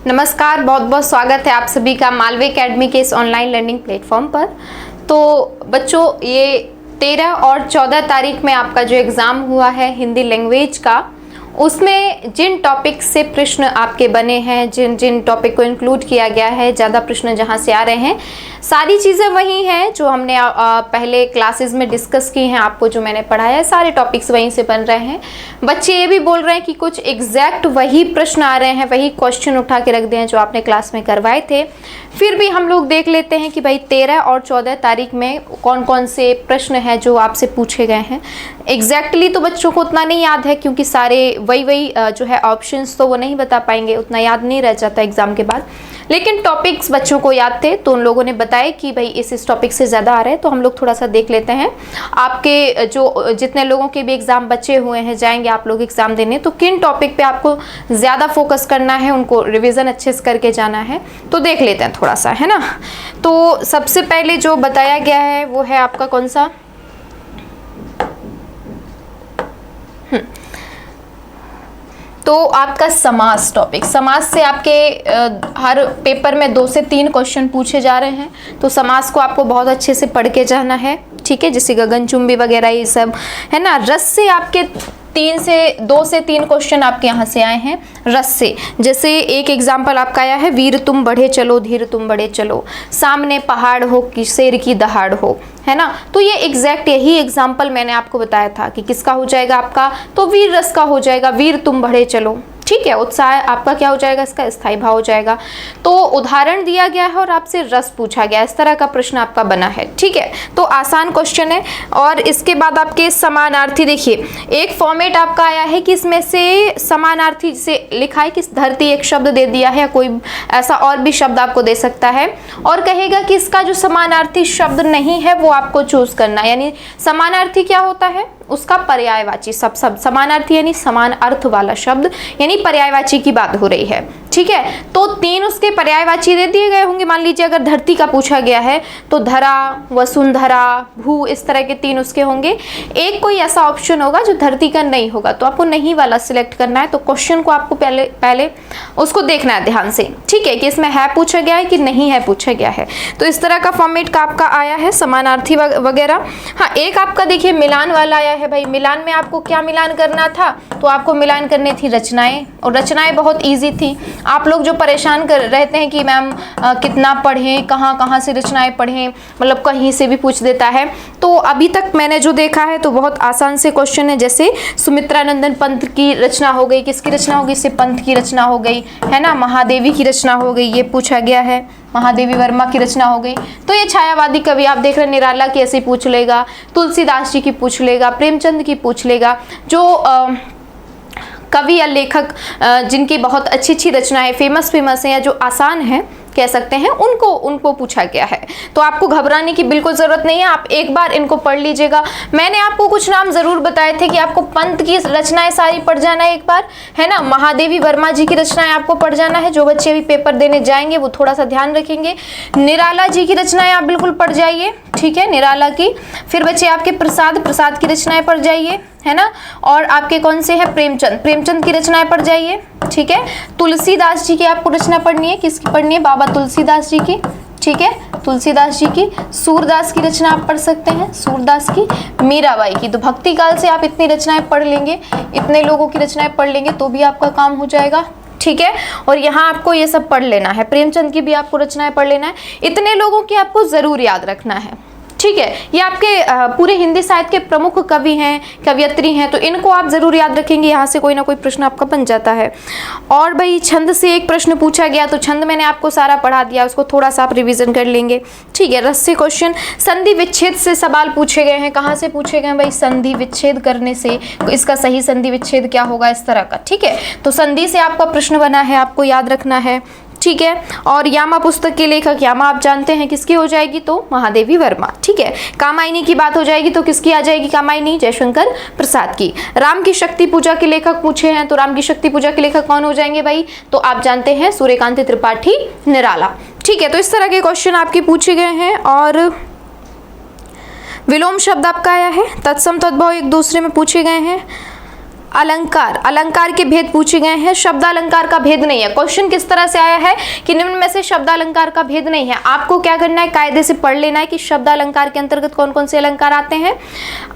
नमस्कार, बहुत बहुत स्वागत है आप सभी का मालवी एकेडमी के इस ऑनलाइन लर्निंग प्लेटफॉर्म पर। तो बच्चों, ये 13 और 14 तारीख में आपका जो एग्ज़ाम हुआ है हिंदी लैंग्वेज का, उसमें जिन टॉपिक से प्रश्न आपके बने हैं, जिन टॉपिक को इंक्लूड किया गया है, ज़्यादा प्रश्न जहां से आ रहे हैं, सारी चीज़ें वही हैं जो हमने पहले क्लासेस में डिस्कस की हैं। आपको जो मैंने पढ़ाया है सारे टॉपिक्स वहीं से बन रहे हैं। बच्चे ये भी बोल रहे हैं कि कुछ एग्जैक्ट वही प्रश्न आ रहे हैं, वही क्वेश्चन उठा के रख दिए हैं जो आपने क्लास में करवाए थे। फिर भी हम लोग देख लेते हैं कि भाई 13 और 14 तारीख में कौन कौन से प्रश्न हैं जो आपसे पूछे गए हैं। एग्जैक्टली तो बच्चों को उतना नहीं याद है, क्योंकि सारे वही जो है ऑप्शंस तो वो नहीं बता पाएंगे, उतना याद नहीं रह जाता एग्जाम के बाद। लेकिन टॉपिक्स बच्चों को याद थे, तो उन लोगों ने बताया कि भाई इस टॉपिक से ज़्यादा आ रहे हैं। तो हम लोग थोड़ा सा देख लेते हैं। आपके जो जितने लोगों के भी एग्ज़ाम बचे हुए हैं, जाएंगे आप लोग एग्ज़ाम देने, तो किन टॉपिक पे आपको ज़्यादा फोकस करना है, उनको रिवीजन अच्छे से करके जाना है। तो देख लेते हैं थोड़ा सा, है ना। तो सबसे पहले जो बताया गया है वो है आपका कौन सा, तो आपका समास टॉपिक। समास से आपके हर पेपर में 2 से 3 क्वेश्चन पूछे जा रहे हैं, तो समास को आपको बहुत अच्छे से पढ़ के जाना है, ठीक है। जैसे गगनचुंबी वगैरह ये सब, है ना। रस से आपके 2 से 3 क्वेश्चन आपके यहाँ से आए हैं रस से। जैसे एक एग्जाम्पल आपका आया है, वीर तुम बढ़े चलो, धीर तुम बढ़े चलो, सामने पहाड़ हो कि शेर की दहाड़ हो, है ना। तो ये एग्जैक्ट यही एग्जाम्पल मैंने आपको बताया था कि किसका हो जाएगा आपका, तो वीर रस का हो जाएगा, वीर तुम बढ़े चलो, ठीक है। उत्साह आपका क्या हो जाएगा, इसका स्थायी भाव हो जाएगा। तो उदाहरण दिया गया है और आपसे रस पूछा गया है, इस तरह का प्रश्न आपका बना है, ठीक है। तो आसान क्वेश्चन है। और इसके बाद आपके समानार्थी, देखिए एक फॉर्मेट आपका आया है कि इसमें से समानार्थी से लिखा है कि धरती एक शब्द दे दिया है, कोई ऐसा और भी शब्द आपको दे सकता है, और कहेगा कि इसका जो समानार्थी शब्द नहीं है वो आपको चूज करना है। यानी समानार्थी क्या होता है, उसका पर्यायवाची सब समानार्थी यानी समान अर्थ वाला शब्द, यानी पर्यायवाची की बात हो रही है, ठीक है। तो 3 उसके पर्यायवाची दे दिए गए होंगे। मान लीजिए अगर धरती का पूछा गया है तो धरा, वसुंधरा, भू, इस तरह के 3 उसके होंगे। एक कोई ऐसा ऑप्शन होगा जो धरती का नहीं होगा, तो आपको नहीं वाला सिलेक्ट करना है। तो क्वेश्चन को आपको पहले उसको देखना है ध्यान से, ठीक है, कि इसमें है पूछा गया है कि नहीं है पूछा गया है। तो इस तरह का फॉर्मेट का आपका आया है समानार्थी वगैरह। हाँ, एक आपका देखिए मिलान वाला आया है। भाई मिलान में आपको क्या मिलान करना था, तो आपको मिलान करनी थी रचनाएं, और रचनाएं बहुत ईजी थी। आप लोग जो परेशान कर रहते हैं कि मैम कितना पढ़ें, कहाँ से रचनाएं पढ़ें, मतलब कहीं से भी पूछ देता है। तो अभी तक मैंने जो देखा है तो बहुत आसान से क्वेश्चन है। जैसे सुमित्रानंदन पंत की रचना हो गई, किसकी रचना हो गई, इससे पंत की रचना हो गई, है ना। महादेवी की रचना हो गई, ये पूछा गया है। महादेवी वर्मा की रचना हो गई। तो ये छायावादी कवि आप देख रहे हैं, निराला की ऐसे पूछ लेगा, तुलसीदास जी की पूछ लेगा, प्रेमचंद की पूछ लेगा। जो कवि या लेखक जिनकी बहुत अच्छी अच्छी रचनाएं फेमस हैं या जो आसान हैं कह सकते हैं, उनको पूछा गया है। तो आपको घबराने की बिल्कुल जरूरत नहीं है, आप एक बार इनको पढ़ लीजिएगा। मैंने आपको कुछ नाम जरूर बताए थे कि आपको पंत की रचनाएं सारी पढ़ जाना है एक बार, है ना। महादेवी वर्मा जी की रचनाएं आपको पढ़ जाना है। जो बच्चे भी पेपर देने जाएंगे वो थोड़ा सा ध्यान रखेंगे। निराला जी की रचनाएं आप बिल्कुल पढ़ जाइए, ठीक है, निराला की। फिर बच्चे आपके प्रसाद की रचनाएं पढ़ जाइए, है ना। और आपके कौन से हैं, प्रेमचंद की रचनाएं पढ़ जाइए, ठीक है। तुलसीदास जी की आपको रचना पढ़नी है, किसकी पढ़नी है, बाबा तुलसीदास जी की, ठीक है, तुलसीदास जी की। सूरदास की रचना आप पढ़ सकते हैं, सूरदास की। मीराबाई की, तो भक्ति काल से आप इतनी रचनाएं पढ़ लेंगे, इतने लोगों की रचनाएं पढ़ लेंगे तो भी आपका काम हो जाएगा, ठीक है। और यहाँ आपको ये सब पढ़ लेना है, प्रेमचंद की भी आपको रचनाएं पढ़ लेना है। इतने लोगों की आपको जरूर याद रखना है, ठीक है। ये आपके पूरे हिंदी साहित्य के प्रमुख कवि हैं, कवयित्री हैं, तो इनको आप जरूर याद रखेंगे। यहाँ से कोई ना कोई प्रश्न आपका बन जाता है। और भाई छंद से एक प्रश्न पूछा गया, तो छंद मैंने आपको सारा पढ़ा दिया, उसको थोड़ा सा आप रिवीजन कर लेंगे, ठीक है। रस से क्वेश्चन, संधि विच्छेद से सवाल पूछे गए हैं। कहाँ से पूछे गए भाई, संधि विच्छेद करने से, इसका सही संधि विच्छेद क्या होगा, इस तरह का, ठीक है। तो संधि से आपका प्रश्न बना है, आपको याद रखना है, ठीक है। और यामा पुस्तक के लेखक, यामा आप जानते हैं किसकी हो जाएगी, तो महादेवी वर्मा, ठीक है। कामायनी की बात हो जाएगी तो किसकी आ जाएगी, कामायनी, जयशंकर प्रसाद की। राम की शक्ति पूजा के लेखक पूछे हैं, तो राम की शक्ति पूजा के लेखक कौन हो जाएंगे भाई, तो आप जानते हैं सूर्यकांत त्रिपाठी, निराला, ठीक है। तो इस तरह के क्वेश्चन आपके पूछे गए हैं। और विलोम शब्द आपका आया है, तत्सम तद्भव एक दूसरे में पूछे गए हैं। अलंकार, अलंकार के भेद पूछे गए हैं, शब्द अलंकार का भेद नहीं है। क्वेश्चन किस तरह से आया है कि निम्न में से शब्द अलंकार का भेद नहीं है। आपको क्या करना है, कायदे से पढ़ लेना है कि शब्द अलंकार के अंतर्गत कौन कौन से अलंकार आते हैं।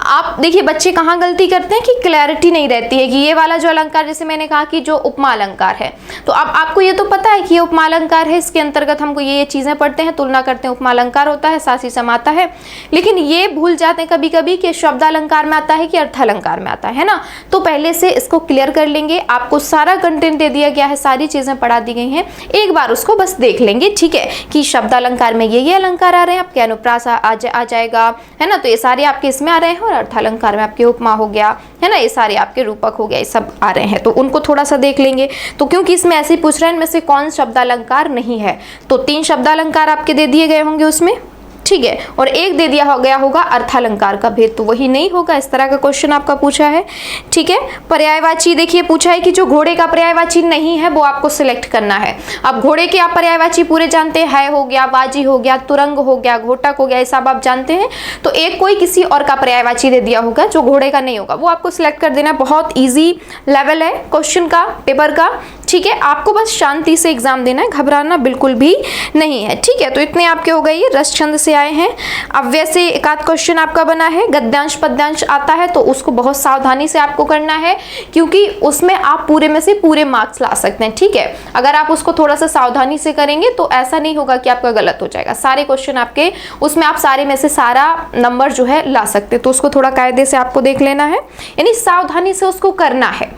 आप देखिए बच्चे कहाँ गलती करते हैं कि क्लैरिटी नहीं रहती है कि ये वाला जो अलंकार, जैसे मैंने कहा कि जो उपमा अलंकार है, तो अब आपको ये तो पता है कि ये उपमा अलंकार है, इसके अंतर्गत हमको ये चीजें पढ़ते हैं, तुलना करते हैं, उपमा अलंकार होता है, सासी सम आता है, लेकिन ये भूल जाते हैं कभी कभी कि शब्द अलंकार में आता है कि अर्थ अलंकार में आता है ना। तो पहले से इसको क्लियर कर लेंगे। आपको सारा कंटेंट दे दिया गया है, सारी चीजें पढ़ा दी गई हैं, एक बार उसको बस देख लेंगे, ठीक है, कि शब्द अलंकार में ये अलंकार आ रहे हैं, आपके अनुप्रास आ जाएगा, है ना, तो ये सारे आपके इसमें आ रहे हैं, और अर्थ अलंकार में आपके उपमा हो गया, है ना, ये सारे आपके रूपक हो गया, ये सब आ रहे हैं, तो उनको थोड़ा सा देख लेंगे। तो क्योंकि इसमें ऐसे ही पूछ रहे हैं इनमें से कौन शब्द अलंकार नहीं है, तो 3 शब्द अलंकार आपके दे दिए गए होंगे उसमें, ठीक है, और एक दे दिया गया होगा अर्थालंकार का भेद, तो वही नहीं होगा। इस तरह का क्वेश्चन आपका पूछा है, ठीक है। पर्यायवाची देखिए पूछा है कि जो घोड़े का पर्यायवाची नहीं है वो आपको सिलेक्ट करना है। अब घोड़े के आप पर्यायवाची पूरे जानते हैं, है हो गया, बाजी हो गया, तुरंग हो गया, घोटक हो गया, ये सब आप जानते हैं, तो एक कोई किसी और का पर्यायवाची दे दिया होगा जो घोड़े का नहीं होगा, वो आपको सिलेक्ट कर देना। बहुत ईजी लेवल है क्वेश्चन का, पेपर का, ठीक है। आपको बस शांति से एग्जाम देना है, घबराना बिल्कुल भी नहीं है, ठीक है। तो इतने आपके हो गए, ये रस छंद से आए हैं। अव्यय से एक आध क्वेश्चन आपका बना है, गद्यांश पद्यांश आता है तो उसको बहुत सावधानी से आपको करना है, क्योंकि उसमें आप पूरे में से पूरे मार्क्स ला सकते हैं, ठीक है। अगर आप उसको थोड़ा सा सावधानी से करेंगे तो ऐसा नहीं होगा कि आपका गलत हो जाएगा, सारे क्वेश्चन आपके उसमें आप सारे में से सारा नंबर जो है ला सकते, तो उसको थोड़ा कायदे से आपको देख लेना है, यानी सावधानी से उसको करना है।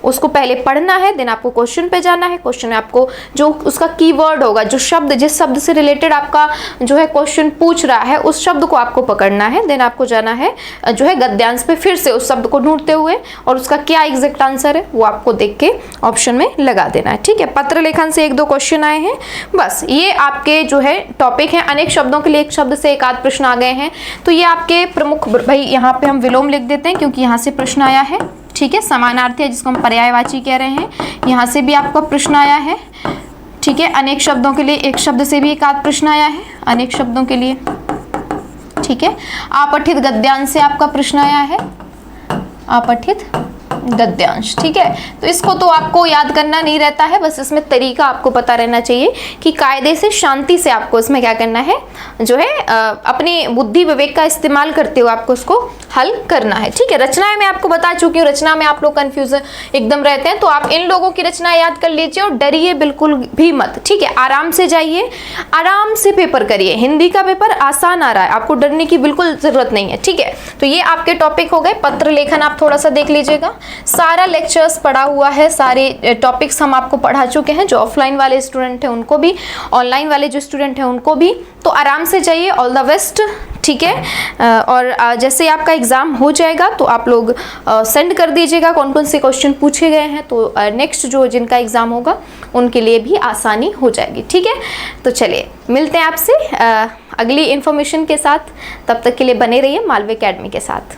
उसको पहले पढ़ना है, देन आपको क्वेश्चन पे जाना है। क्वेश्चन में आपको जो उसका कीवर्ड होगा, जो शब्द, जिस शब्द से रिलेटेड आपका जो है क्वेश्चन पूछ रहा है, उस शब्द को आपको पकड़ना है, देन आपको जाना है जो है गद्यांश पे, फिर से उस शब्द को ढूंढते हुए, और उसका क्या एग्जैक्ट आंसर है वो आपको देख के ऑप्शन में लगा देना है, ठीक है। पत्र लेखन से 1-2 क्वेश्चन आए हैं, बस ये आपके जो है टॉपिक है। अनेक शब्दों के लिए एक शब्द से एक आध प्रश्न आ गए हैं, तो ये आपके प्रमुख, भाई यहाँ पे हम विलोम लिख देते हैं क्योंकि यहाँ से प्रश्न आया है, ठीक है। समानार्थी है जिसको हम पर्यायवाची कह रहे हैं, यहाँ से भी आपका प्रश्न आया है, ठीक है। अनेक शब्दों के लिए एक शब्द से भी एक आध प्रश्न आया है, अनेक शब्दों के लिए, ठीक है। अपठित गद्यांश से आपका प्रश्न आया है, अपठित गद्यांश, ठीक है। तो इसको तो आपको याद करना नहीं रहता है, बस इसमें तरीका आपको पता रहना चाहिए कि कायदे से, शांति से आपको इसमें क्या करना है, जो है अपनी बुद्धि विवेक का इस्तेमाल करते हुए आपको उसको हल करना है, ठीक है। रचनाएं मैं आपको बता चुकी हूँ, रचना में आप लोग कंफ्यूज एकदम रहते हैं, तो आप इन लोगों की रचना याद कर लीजिए और डरिए बिल्कुल भी मत, ठीक है। आराम से जाइए, आराम से पेपर करिए, हिंदी का पेपर आसान आ रहा है, आपको डरने की बिल्कुल जरूरत नहीं है, ठीक है। तो ये आपके टॉपिक हो गए। पत्र लेखन आप थोड़ा सा देख लीजिएगा, सारा लेक्चर्स पढ़ा हुआ है, सारे टॉपिक्स हम आपको पढ़ा चुके हैं, जो ऑफलाइन वाले स्टूडेंट हैं उनको भी, ऑनलाइन वाले जो स्टूडेंट हैं उनको भी, तो आराम से जाइए। ऑल द बेस्ट, ठीक है। और जैसे आपका एग्ज़ाम हो जाएगा तो आप लोग सेंड कर दीजिएगा कौन कौन से क्वेश्चन पूछे गए हैं, तो नेक्स्ट जो जिनका एग्ज़ाम होगा उनके लिए भी आसानी हो जाएगी, ठीक है। तो चलिए मिलते हैं आपसे अगली इन्फॉर्मेशन के साथ, तब तक के लिए बने रहिए मालवी एकेडमी के साथ।